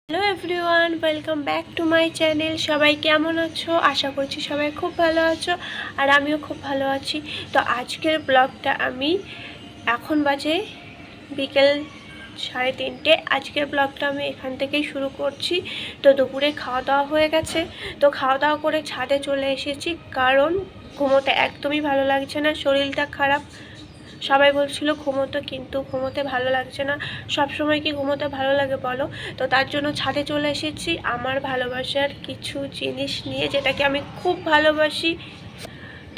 Hello everyone, welcome back to my channel. সবাই কেমন আছো? আশা করছি সবাই খুব ভালো আছো, আর আমিও খুব ভালো আছি। তো আজকের ব্লগটা আমি এখন বাজে বিকেল 3:30। আজকের ব্লগটা আমি এখান থেকেই শুরু করছি। তো দুপুরে খাওয়া দাওয়া হয়ে গেছে, তো খাওয়া দাওয়া করে ছাদে চলে এসেছি, কারণ ঘুমোতে একদমই ভালো লাগছে না, শরীরটা খারাপ। সবাই বলছিল ঘুমোতে, কিন্তু ঘুমোতে ভালো লাগছে না। সব সময় কি ঘুমোতে ভালো লাগে বলো? তো তার জন্য ছাদে চলে এসেছি আমার ভালোবাসার কিছু জিনিস নিয়ে, যেটাকে আমি খুব ভালোবাসি।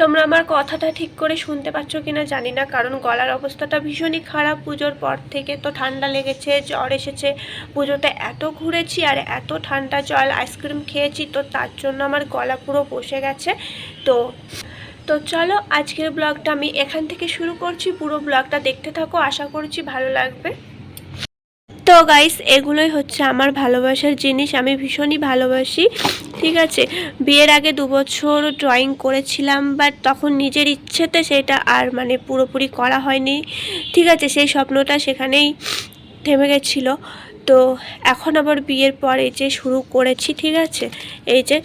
তোমরা আমার কথাটা ঠিক করে শুনতে পাচ্ছ কিনা জানি না, কারণ গলার অবস্থাটা ভীষণই খারাপ পুজোর পর থেকে। তো ঠান্ডা লেগেছে, জ্বর এসেছে, পুজোতে এত ঘুরেছি আর এত ঠান্ডা জল আইসক্রিম খেয়েছি, তো তার জন্য আমার গলা পুরো বসে গেছে। তো তো চলো আজকের ব্লগটা আমি এখান থেকে শুরু করছি। পুরো ব্লগটা দেখতে থাকো, আশা করছি ভালো লাগবে। তো গাইস, এগুলোই হচ্ছে আমার ভালোবাসার জিনিস, আমি ভীষণই ভালোবাসি। ঠিক আছে, বিয়ের আগে 2 বছর ড্রয়িং করেছিলাম, বাট তখন নিজের ইচ্ছেতে সেটা আর পুরোপুরি করা হয়নি। ঠিক আছে, সেই স্বপ্নটা সেখানেই থেমে গেছিলো। তো এখন আবার বিয়ের পর এই যে শুরু করেছি। ঠিক আছে, এই যে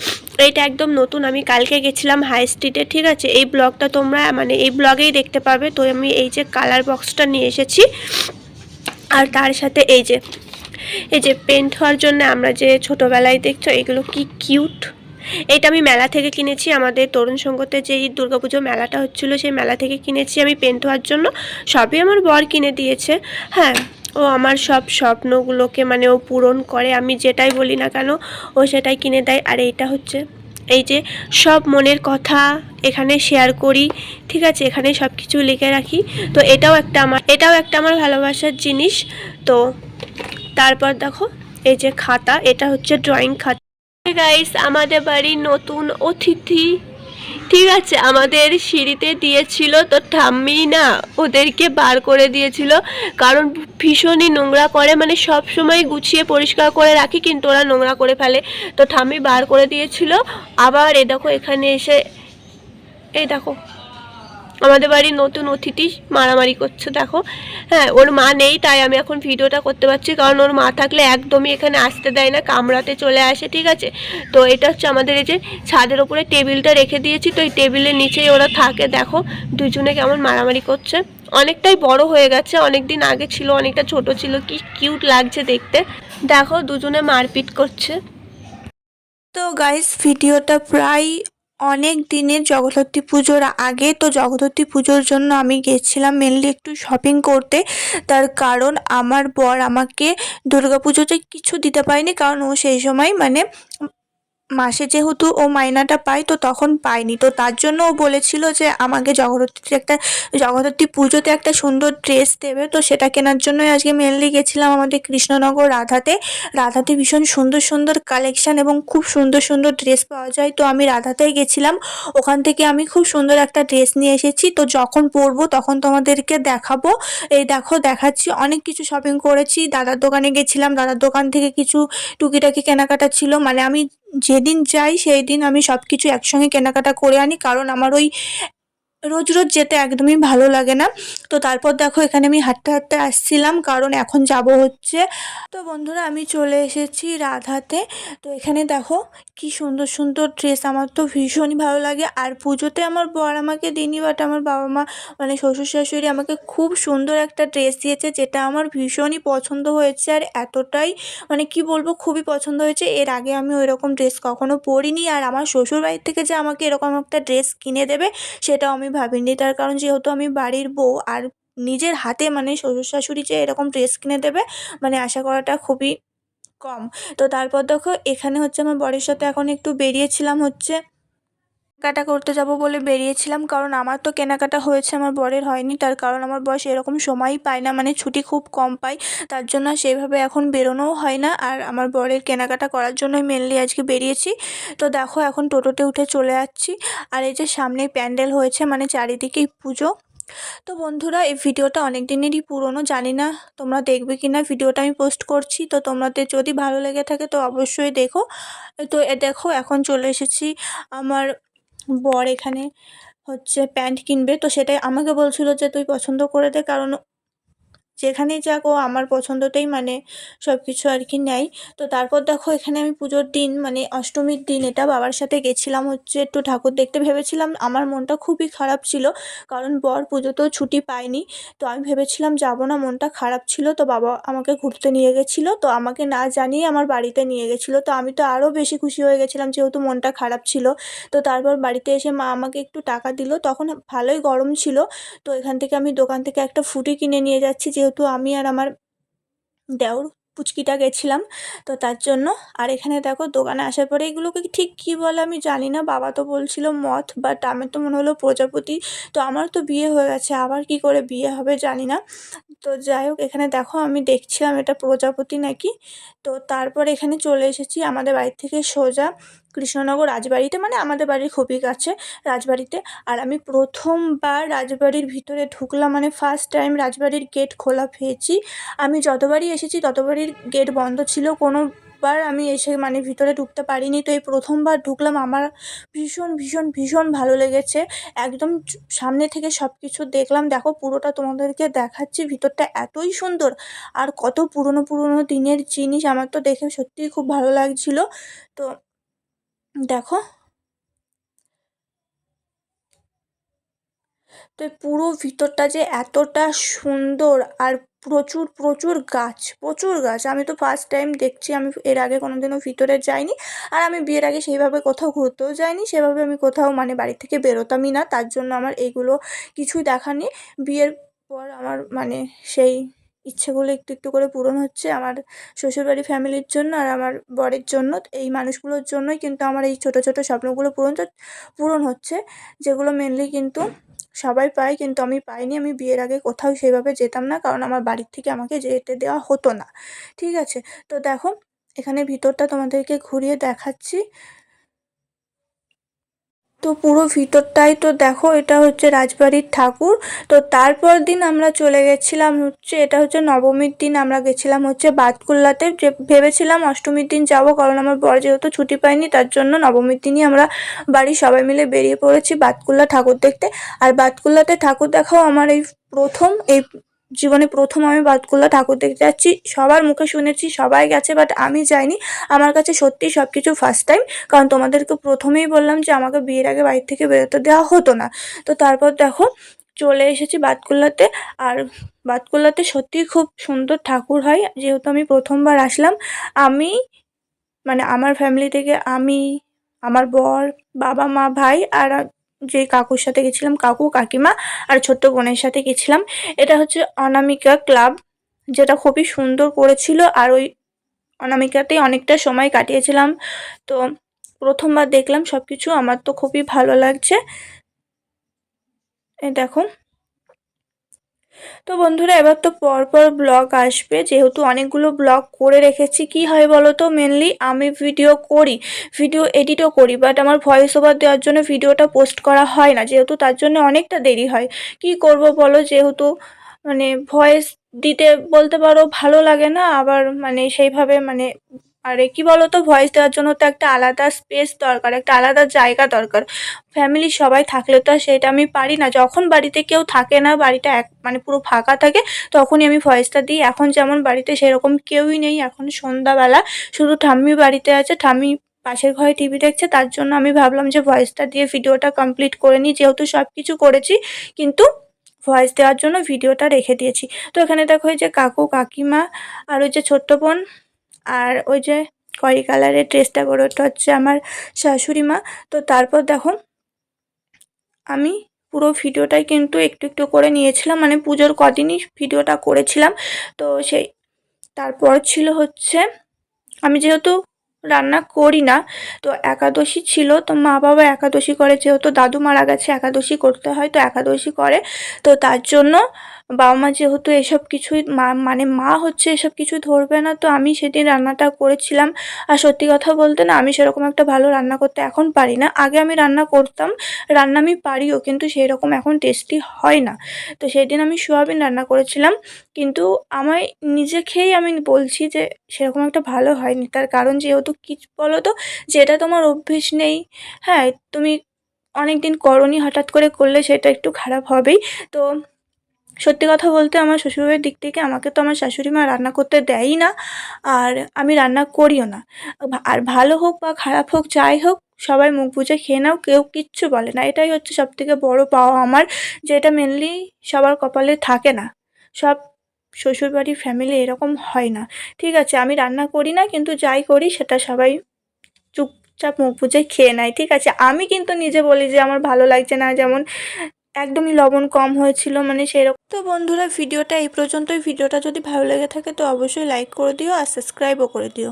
এইটা একদম নতুন, আমি কালকে গেছিলাম হাই স্ট্রিটে। ঠিক আছে, এই ব্লগটা তোমরা এই ব্লগেই দেখতে পাবে। তো আমি এই যে কালার বক্সটা নিয়ে এসেছি, আর তার সাথে এই যে পেন্ট হওয়ার জন্য আমরা যে ছোটোবেলায় দেখছো এগুলো কি কিউট। এটা আমি মেলা থেকে কিনেছি, আমাদের তরুণ সঙ্গতে যেই দুর্গাপুজো মেলাটা হচ্ছিলো সেই মেলা থেকে কিনেছি আমি পেন্ট হওয়ার জন্য। সবই আমার বর কিনে দিয়েছে। হ্যাঁ, ও আমার সব স্বপ্নগুলোকে ও পূরণ করে, আমি যেটাই বলি না কেন ও সেটাই কিনে দেয়। আর এইটা হচ্ছে এই যে সব মনের কথা এখানে শেয়ার করি। ঠিক আছে, এখানে সব কিছু লিখে রাখি। তো এটাও একটা আমার ভালোবাসার জিনিস। তো তারপর দেখো এই যে খাতা, এটা হচ্ছে ড্রয়িং খাতা। গাইস, আমাদের বাড়ির নতুন অতিথি। ঠিক আছে, আমাদের সিঁড়িতে দিয়েছিল, তো ঠাম্মি না ওদেরকে বার করে দিয়েছিল, কারণ ভীষণই নোংরা করে, সব সময় গুছিয়ে পরিষ্কার করে রাখি কিন্তু ওরা নোংরা করে ফেলে। তো ঠাম্মি বার করে দিয়েছিল। আবার এ দেখো এখানে এসে এই দেখো আমাদের বাড়ির নতুন অতিথি মারামারি করছে দেখো। হ্যাঁ, ওর মা নেই তাই আমি এখন ভিডিওটা করতে পারছি, কারণ ওর মা থাকলে একদমই এখানে আসতে দেয় না, কামড়াতে চলে আসে। ঠিক আছে, তো এটা হচ্ছে আমাদের এই যে ছাদের ওপরে টেবিলটা রেখে দিয়েছি, তো এই টেবিলের নিচেই ওরা থাকে। দেখো দুজনে কেমন মারামারি করছে। অনেকটাই বড় হয়ে গেছে, অনেক দিন আগে ছিল অনেকটা ছোট ছিল, কি কিউট লাগছে দেখতে। দেখো দুজনে মারপিট করছে। তো গাইস, ভিডিওটা প্রায় অনেক দিনের, জগদ্ধাত্রী পুজোর আগে। তো জগদ্ধাত্রী পুজোর জন্য আমি গেছিলাম মেনলি একটু শপিং করতে, তার কারণ আমার বর আমাকে দুর্গাপুজোতে কিছু দিতে পারেনি, কারণ ও সেই সময় মাসে যেহেতু ও মাইনাটা পায়, তো তখন পায়নি। তো তার জন্য ও বলেছিল যে আমাকে জগদ্ধাত্রী পুজোতে একটা সুন্দর ড্রেস দেবে। তো সেটা কেনার জন্যই আজকে মেনলি গেছিলাম আমাদের কৃষ্ণনগর রাধাতে ভীষণ সুন্দর সুন্দর কালেকশন এবং খুব সুন্দর সুন্দর ড্রেস পাওয়া যায়। তো আমি রাধাতেই গেছিলাম, ওখান থেকে আমি খুব সুন্দর একটা ড্রেস নিয়ে এসেছি। তো যখন পরবো তখন তোমাদেরকে দেখাবো। এই দেখো দেখাচ্ছি, অনেক কিছু শপিং করেছি। দাদার দোকানে গেছিলাম, দাদার দোকান থেকে কিছু টুকিটাকি কেনাকাটা ছিল। আমি যেদিন যাই সেই দিন আমি সব কিছু একসঙ্গে কেনাকাটা করে আনি, কারণ আমার ওই রোজ রোজ যেতে একদমই ভালো লাগে না। তো তারপর দেখো এখানে আমি হাঁটতে হাঁটতে আসছিলাম, কারণ এখন যাব হচ্ছে। তো বন্ধুরা, আমি চলে এসেছি রাধাতে। তো এখানে দেখো কি সুন্দর সুন্দর ড্রেস, আমার তো ভীষণই ভালো লাগে। আর পুজোতে আমার বর আমাকে দিইনি, বাট আমার বাবা মা শ্বশুর শাশুড়ি আমাকে খুব সুন্দর একটা ড্রেস দিয়েছে, যেটা আমার ভীষণই পছন্দ হয়েছে। আর এতটাই কি বলবো, খুবই পছন্দ হয়েছে। এর আগে আমি ওইরকম ড্রেস কখনো পরিনি, আর আমার শ্বশুর বাড়ির থেকে যে আমাকে এরকম একটা ড্রেস কিনে দেবে সেটাও আমি ভাবিনি। তার কারণ যেহেতু আমি বাড়ির বউ, আর নিজের হাতে শ্বশুর শাশুড়ি যে এরকম ড্রেস কিনে দেবে আশা করাটা খুবই কম। তো তারপর দেখো এখানে হচ্ছে আমার বরের সাথে এখন একটু বেরিয়েছিলাম, কেনাকাটা করতে যাব বলে বেরিয়েছিলাম, কারণ আমার তো কেনাকাটা হয়েছে, আমার বরের হয়নি। তার কারণ আমার বর এরকম সময়ই পায় না, ছুটি খুব কম পাই, তার জন্য সেভাবে এখন বেরোনোও হয় না। আর আমার বরের কেনাকাটা করার জন্যই মেনলি আজকে বেরিয়েছি। তো দেখো এখন টোটোতে উঠে চলে যাচ্ছি। আর এই যে সামনেই প্যান্ডেল হয়েছে, চারিদিকেই পুজো। তো বন্ধুরা, এই ভিডিওটা অনেক দিনেরই পুরনো, জানি না তোমরা দেখবে কি না। ভিডিওটা আমি পোস্ট করছি, তো তোমাদের যদি ভালো লেগে থাকে তো অবশ্যই দেখো। তো দেখো এখন চলে এসেছি। আমার বর এখানে হচ্ছে প্যান্ট কিনবে, তো সেটাই আমাকে বলছিল যে তুই পছন্দ করে দে, কারণ যেখানেই যাক ও আমার পছন্দতেই মানে সব কিছু আর কি নেয়। তো তারপর দেখো এখানে আমি পুজোর দিন মানে অষ্টমীর দিন এটা বাবার সাথে গেছিলাম হচ্ছে একটু ঠাকুর দেখতে। ভেবেছিলাম, আমার মনটা খুবই খারাপ ছিল কারণ বর পুজোতেও ছুটি পায়নি। তো আমি ভেবেছিলাম যাব না, মনটা খারাপ ছিল। তো বাবা আমাকে ঘুরতে নিয়ে গেছিলো, তো আমাকে না জানিয়ে আমার বাড়িতে নিয়ে গেছিলো। তো আমি তো আরও বেশি খুশি হয়ে গেছিলাম যেহেতু মনটা খারাপ ছিল। তো তারপর বাড়িতে এসে মা আমাকে একটু টাকা দিল, তখন ভালোই গরম ছিল। তো এখান থেকে আমি দোকান থেকে একটা ফ্রুটি কিনে নিয়ে যাচ্ছি যেহেতু আমি আর আমার দেওর পুচকিটা গেছিলাম, তো তার জন্য। আর এখানে দেখো দোকানে আসার পরে এগুলোকে ঠিক কী বলে আমি জানি না, বাবা তো বলছিল মথ, বাট আমার তো মনে হলো প্রজাপতি। তো আমার তো বিয়ে হয়ে গেছে, আবার কি করে বিয়ে হবে জানি না। তো যাই হোক, এখানে দেখো আমি দেখছিলাম এটা প্রজাপতি নাকি। তো তারপর এখানে চলে এসেছি আমাদের বাড়ি থেকে সোজা কৃষ্ণনগর রাজবাড়িতে, মানে আমাদের বাড়ির খুবই কাছে রাজবাড়িতে। আর আমি প্রথমবার রাজবাড়ির ভিতরে ঢুকলাম, মানে ফার্স্ট টাইম রাজবাড়ির গেট খোলা পেয়েছি। আমি যতবারই এসেছি ততবারই গেট বন্ধ ছিল, কোনোবার আমি এসে মানে ভিতরে ঢুকতে পারিনি। তো এই প্রথমবার ঢুকলাম, আমার ভীষণ ভীষণ ভীষণ ভালো লেগেছে। একদম সামনে থেকে সব কিছু দেখলাম। দেখো পুরোটা তোমাদেরকে দেখাচ্ছি, ভিতরটা এতই সুন্দর আর কত পুরনো পুরনো দিনের জিনিস, আমার তো দেখে সত্যিই খুব ভালো লাগছিল। তো দেখো, তো এই পুরো ভিতরটা যে এতটা সুন্দর, আর প্রচুর প্রচুর গাছ, প্রচুর গাছ। আমি তো ফার্স্ট টাইম দেখছি, আমি এর আগে কোনোদিনও ভিতরে যাইনি। আর আমি বিয়ের আগে সেইভাবে কোথাও ঘুরতেও যাইনি, সেভাবে আমি কোথাও মানে বাড়ি থেকে বেরোতামই না, তার জন্য আমার এইগুলো কিছুই দেখা নেই। বিয়ের পর আমার মানে সেই ইচ্ছেগুলো একটু একটু করে পূরণ হচ্ছে আমার শ্বশুরবাড়ি ফ্যামিলির জন্য আর আমার বরের জন্য। এই মানুষগুলোর জন্যই কিন্তু আমার এই ছোটো ছোটো স্বপ্নগুলো পূরণ হচ্ছে, যেগুলো মেনলি কিন্তু সবাই পায় কিন্তু আমি পাইনি। আমি বিয়ের আগে কোথাও সেভাবে যেতাম না, কারণ আমার বাড়ির থেকে আমাকে যেতে দেওয়া হতো না। ঠিক আছে, তো দেখো এখানে ভিতরটা তোমাদেরকে ঘুরিয়ে দেখাচ্ছি। তো পুরো ভিতরটাই তো দেখো, এটা হচ্ছে রাজবাড়ির ঠাকুর। তো তারপর দিন আমরা চলে গেছিলাম হচ্ছে, এটা হচ্ছে নবমীর দিন আমরা গেছিলাম হচ্ছে বাতকুল্লাতে। যে ভেবেছিলাম অষ্টমীর দিন যাব, কারণ আমার বর যেহেতু ছুটি পাইনি তার জন্য নবমীর দিনই আমরা বাড়ির সবাই মিলে বেরিয়ে পড়েছি বাতকুল্লা ঠাকুর দেখতে। আর বাতকুল্লাতে ঠাকুর দেখাও আমার এই প্রথম, এই জীবনে প্রথম আমি বাতকুল্লা ঠাকুর দেখতে যাচ্ছি। সবার মুখে শুনেছি সবাই গেছে, বাট আমি যাইনি। আমার কাছে সত্যি সব কিছু ফার্স্ট টাইম, কারণ তোমাদেরকে প্রথমেই বললাম যে আমাকে বিয়ের আগে বাড়ি থেকে বেরোতে দেওয়া হতো না। তো তারপর দেখো চলে এসেছি বাতকুল্লাতে। আর বাতকুল্লাতে সত্যিই খুব সুন্দর ঠাকুর হয়, যেহেতু আমি প্রথমবার আসলাম। আমি মানে আমার ফ্যামিলি থেকে আমি, আমার বর, বাবা মা ভাই, আর যে কাকুর সাথে গেছিলাম কাকু কাকিমা, আর ছোট্ট বোনের সাথে গেছিলাম। এটা হচ্ছে অনামিকা ক্লাব, যেটা খুবই সুন্দর করেছিল। আর ওই অনামিকাতেই অনেকটা সময় কাটিয়েছিলাম। তো প্রথমবার দেখলাম সব কিছু, আমার তো খুবই ভালো লাগছে। এই দেখো। তো বন্ধুরা এবার তো পরপর ব্লগ আসবে, যেহেতু অনেকগুলো ব্লগ করে রেখেছি। কি হয় বলো তো, মেনলি আমি ভিডিও করি, ভিডিও এডিটও করি, বাট আমার ভয়েস ওভার দেওয়ার জন্য ভিডিওটা পোস্ট করা হয় না, যেহেতু তার জন্য অনেকটা দেরি হয়। কি করব বলো, যেহেতু মানে ভয়েস দিতে বলতে পারো ভালো লাগে না, আবার মানে সেইভাবে মানে আরে কি বলো তো, ভয়েস দেওয়ার জন্য তো একটা আলাদা স্পেস দরকার, একটা আলাদা জায়গা দরকার। ফ্যামিলির সবাই থাকলে তো আর সেটা আমি পারি না। যখন বাড়িতে কেউ থাকে না, বাড়িটা এক মানে পুরো ফাঁকা থাকে, তখনই আমি ভয়েসটা দিই। এখন যেমন বাড়িতে সেরকম কেউই নেই, এখন সন্ধ্যাবেলা, শুধু ঠাম্মি বাড়িতে আছে, ঠাম্মি পাশের ঘরে টিভি দেখছে, তার জন্য আমি ভাবলাম যে ভয়েসটা দিয়ে ভিডিওটা কমপ্লিট করে নিই, যেহেতু সব কিছু করেছি কিন্তু ভয়েস দেওয়ার জন্য ভিডিওটা রেখে দিয়েছি। তো এখানে দেখো এই যে কাকু কাকিমা, আর ওই যে ছোট্ট বোন, আর ওই যে খয়েরি কালারের ড্রেসটা পরে ওটা হচ্ছে আমার শাশুড়ি মা। তো তারপর দেখো আমি পুরো ভিডিওটাই কিন্তু একটু একটু করে নিয়েছিলাম, মানে পুজোর কদিনই ভিডিওটা করেছিলাম। তো সেই তারপর ছিল হচ্ছে, আমি যেহেতু রান্না করি না, তো একাদশী ছিল, তো মা বাবা একাদশী করে, যেহেতু দাদু মারা গেছে একাদশী করতে হয়, তো একাদশী করে। তো তার জন্য বাবা মা যেহেতু এসব কিছুই মানে মা হচ্ছে এসব কিছু ধরবে না, তো আমি সেদিন রান্নাটা করেছিলাম। আর সত্যি কথা বলতে না, আমি সেরকম একটা ভালো রান্না করতে এখন পারি না। আগে আমি রান্না করতাম, রান্না আমি পারিও, কিন্তু সেই রকম এখন টেস্টি হয় না। তো সেদিন আমি সোয়াবিন রান্না করেছিলাম, কিন্তু আমায় নিজে খেয়েই আমি বলছি যে সেরকম একটা ভালো হয়নি। তার কারণ যেহেতু কি বলো তো, যেটা তোমার অভ্যেস নেই, হ্যাঁ তুমি অনেক দিন করনি, হঠাৎ করে করলে সেটা একটু খারাপ হবেই। তো সত্যি কথা বলতে আমার শ্বশুরবাড়ির দিক থেকে আমাকে তো আমার শাশুড়ি মা রান্না করতে দেয়ই না, আর আমি রান্না করিও না। আর ভালো হোক বা খারাপ হোক, যাই হোক, সবাই মুখ বুজে খেয়ে নাও, কেউ কিচ্ছু বলে না। এটাই হচ্ছে সবথেকে বড় পাওয়া আমার, যে এটা মেনলি সবার কপালে থাকে না। সব শ্বশুরবাড়ির ফ্যামিলি এরকম হয় না। ঠিক আছে, আমি রান্না করি না, কিন্তু যাই করি সেটা সবাই চুপচাপ মুখ বুজে খেয়ে নেয়। ঠিক আছে, আমি কিন্তু নিজে বলি যে আমার ভালো লাগছে না, যেমন একদমই লবণ কম হয়েছিল, মানে সেরকম। তো বন্ধুরা, ভিডিওটা এই পর্যন্তই। ভিডিওটা যদি ভালো লেগে থাকে তো অবশ্যই লাইক করে দিও আর সাবস্ক্রাইবও করে দিও।